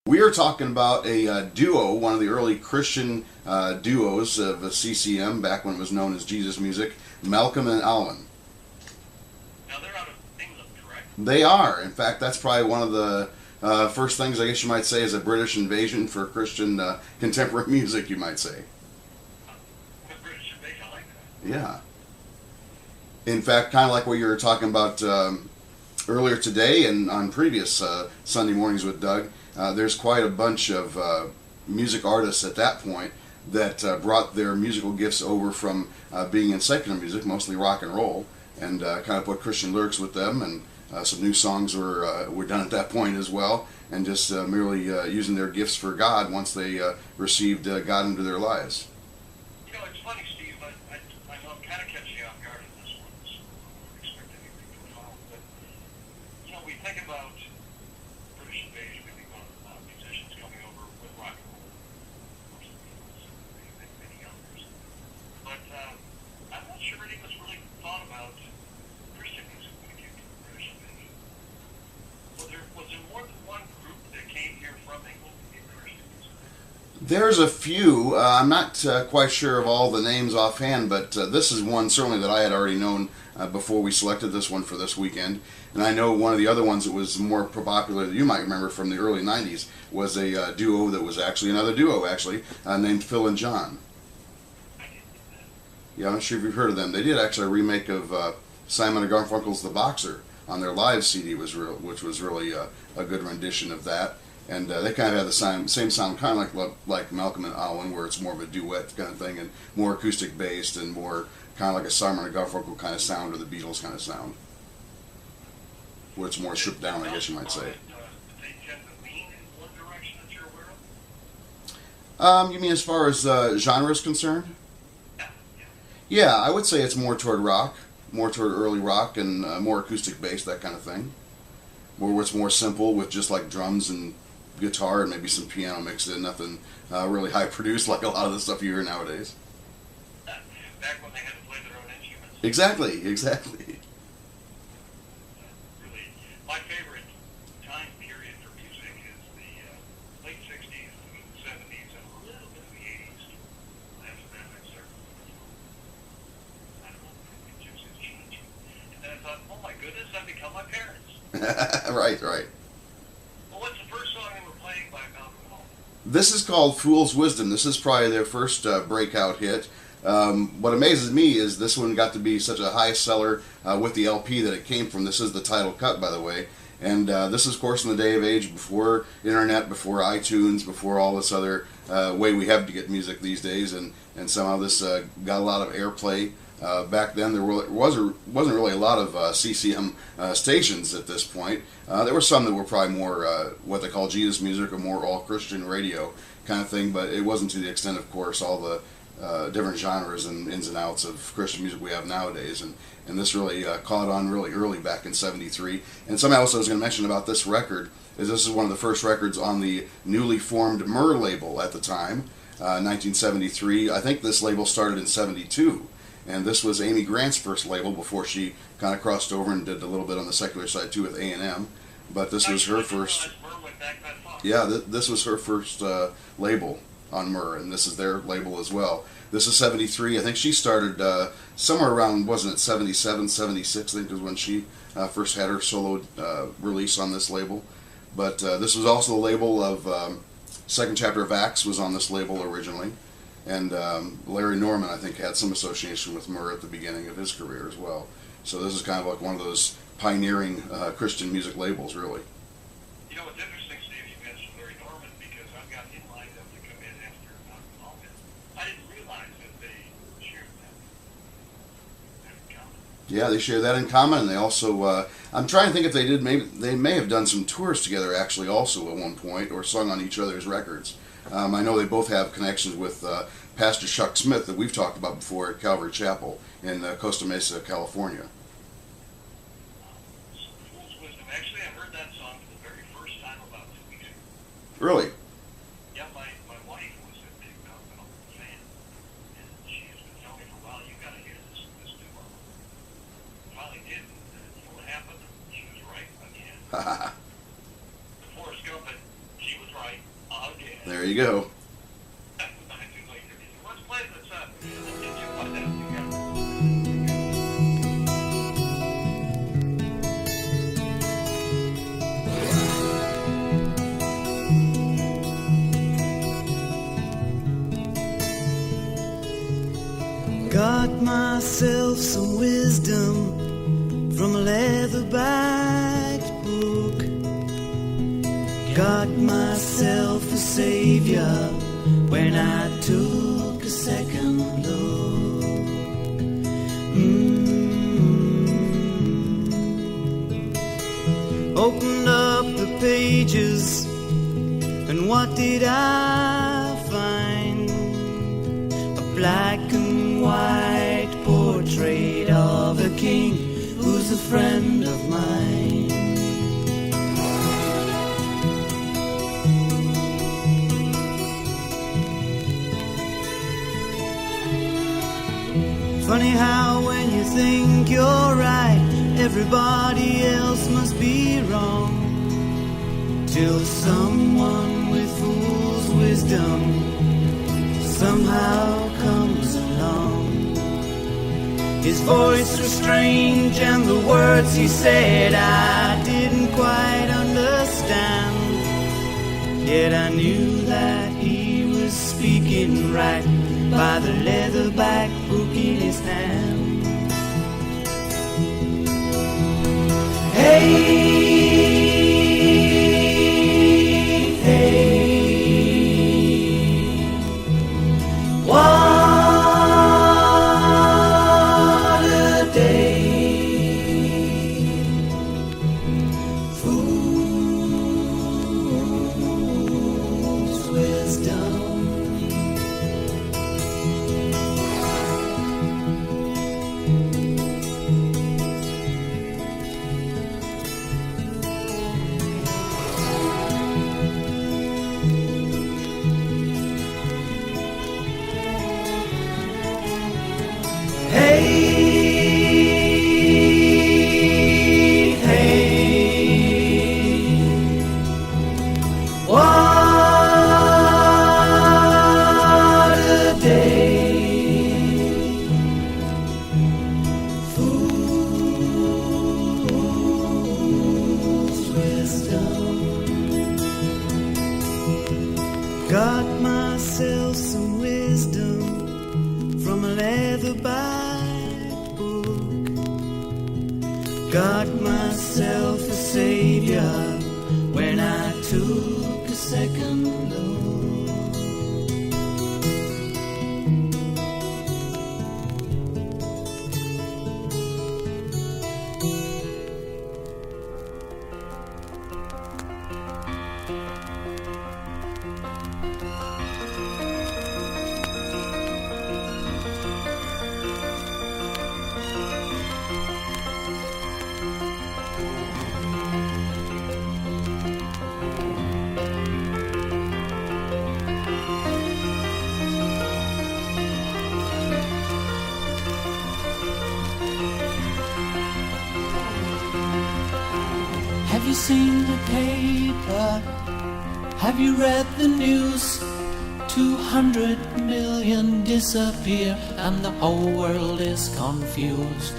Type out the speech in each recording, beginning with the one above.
We are talking about a duo, one of the early Christian duos of CCM, back when it was known as Jesus Music, Malcolm and Alwyn. Now they're out of England, correct? They are. In fact, that's probably one of the first things, I guess you might say, is a British invasion for Christian contemporary music, you might say. The British invasion, I like that. Yeah. In fact, kind of like what you were talking about earlier today and on previous Sunday mornings with Doug, there's quite a bunch of music artists at that point that brought their musical gifts over from being in secular music, mostly rock and roll, and kind of put Christian lyrics with them, and some new songs were done at that point as well, and just merely using their gifts for God once they received God into their lives. You know, it's funny, Steve, I know I'm kind of catching you off guard in this one, so I don't expect anything profound, but, you know, we think about British invasion, we think about musicians coming over with rock and roll, of course, the Beatles, and many others, but I'm not sure any of us really thought about Christian music when it came to the British invasion. Was there more than one group that came here from England in Christian music? There's a few. I'm not quite sure of all the names offhand, but this is one certainly that I had already known before we selected this one for this weekend. And I know one of the other ones that was more popular that you might remember from the early 90s was a duo that was actually another duo, named Phil and John. Yeah, I'm not sure if you've heard of them. They did actually a remake of Simon and Garfunkel's The Boxer on their live CD, which was really a good rendition of that. And they kind of have the same sound, kind of like Malcolm and Alwyn, where it's more of a duet kind of thing, and more acoustic based, and more kind of like a Simon and Garfunkel kind of sound, or the Beatles kind of sound, where it's more stripped down, I guess you might say. They tend to lean in one direction that you're aware of? You mean as far as genre is concerned? Yeah. Yeah, I would say it's more toward rock, more toward early rock, and more acoustic based, that kind of thing. Where it's more simple with just like drums and guitar and maybe some piano mixed in, nothing really high produced like a lot of the stuff you hear nowadays. Back when they had to play their own instruments. Exactly. Really, my favorite time period for music is the late 60s, the 70s, and a little bit of the 80s. After that, I started, I don't know, it just is changing. And then I thought, oh my goodness, I've become my parents. Right. Well, what's the first song they were playing by Malcolm and Alwyn? This is called Fool's Wisdom. This is probably their first breakout hit. What amazes me is this one got to be such a high seller with the LP that it came from. This is the title cut, by the way. And this is, of course, in the day of age, before internet, before iTunes, before all this other way we have to get music these days. And somehow this got a lot of airplay. Back then, there wasn't really a lot of CCM stations at this point. There were some that were probably more what they call Jesus music, or more all Christian radio kind of thing, but it wasn't to the extent, of course, all the different genres and ins and outs of Christian music we have nowadays. And this really caught on really early back in '73. And something else I was going to mention about this record is this is one of the first records on the newly formed Myrrh label at the time, 1973. I think this label started in '72. And this was Amy Grant's first label before she kind of crossed over and did a little bit on the secular side too with A&M. But this was her first. Yeah, this was her first label on Myrrh, and this is their label as well. This is '73. I think she started somewhere around, wasn't it 77, 76? I think was when she first had her solo release on this label. But this was also the label of Second Chapter of Acts was on this label originally. And Larry Norman, I think, had some association with Myrrh at the beginning of his career as well. So this is kind of like one of those pioneering Christian music labels, really. You know, what's interesting, Steve, you mentioned Larry Norman, because I've got him lined up to come in after Malcolm Alwyn. I didn't realize that they shared that in common. Yeah, they share that in common, and they also, I'm trying to think if they did, maybe they may have done some tours together actually also at one point, or sung on each other's records. I know they both have connections with Pastor Chuck Smith that we've talked about before at Calvary Chapel in Costa Mesa, California. Fool's Wisdom. Actually, I heard that song for the very first time about 2 weeks ago. Really? Yeah, my wife was a big Malcolm Alwyn fan, and she has been telling me for a while, you got to hear this new album. Finally did, and you know what happened? She was right again. The Forrest Gump, but she was right. There you go. Let's play this up. Let's get you on that together. Got myself some wisdom from a leather-backed book. Got myself a savior when I took a second look. Opened up the pages, and what did I find? A black and white portrait of a king who's a friend of mine. Funny how when you think you're right, everybody else must be wrong. Till someone with fool's wisdom somehow comes along. His voice was strange and the words he said I didn't quite understand. Yet I knew that he was speaking right by the leatherback book in his hand. Hey, what a day. Fool's wisdom. Got myself some wisdom from a leatherback book. Got myself a savior when I took a second look. Have you seen the paper? Have you read the news? 200 million disappear and the whole world is confused.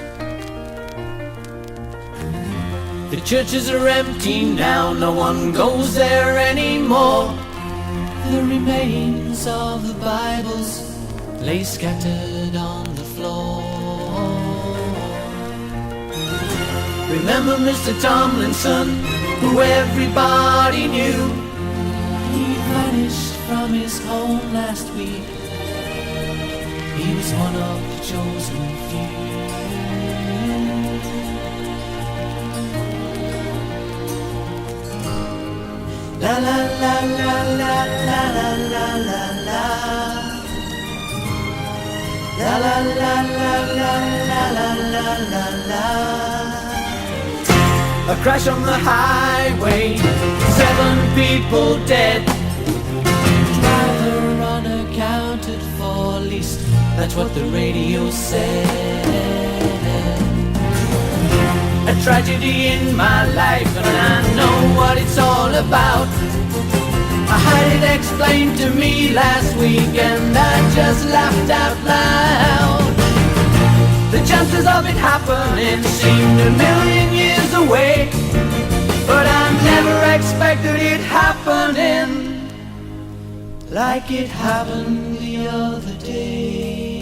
The churches are empty now, no one goes there anymore. The remains of the Bibles lay scattered on the floor. Remember Mr. Tomlinson, who everybody knew? He vanished from his home last week. He was one of the chosen few. La la la la la la la la la la. La la la la la la la la la la. A crash on the highway, 7 people dead. Driver unaccounted for, at least that's what the radio said. A tragedy in my life, and I know what it's all about. I hide it explained to me last week, and I just laughed out loud. The chances of it happening seemed a million years away, but I never expected it happening like it happened the other day.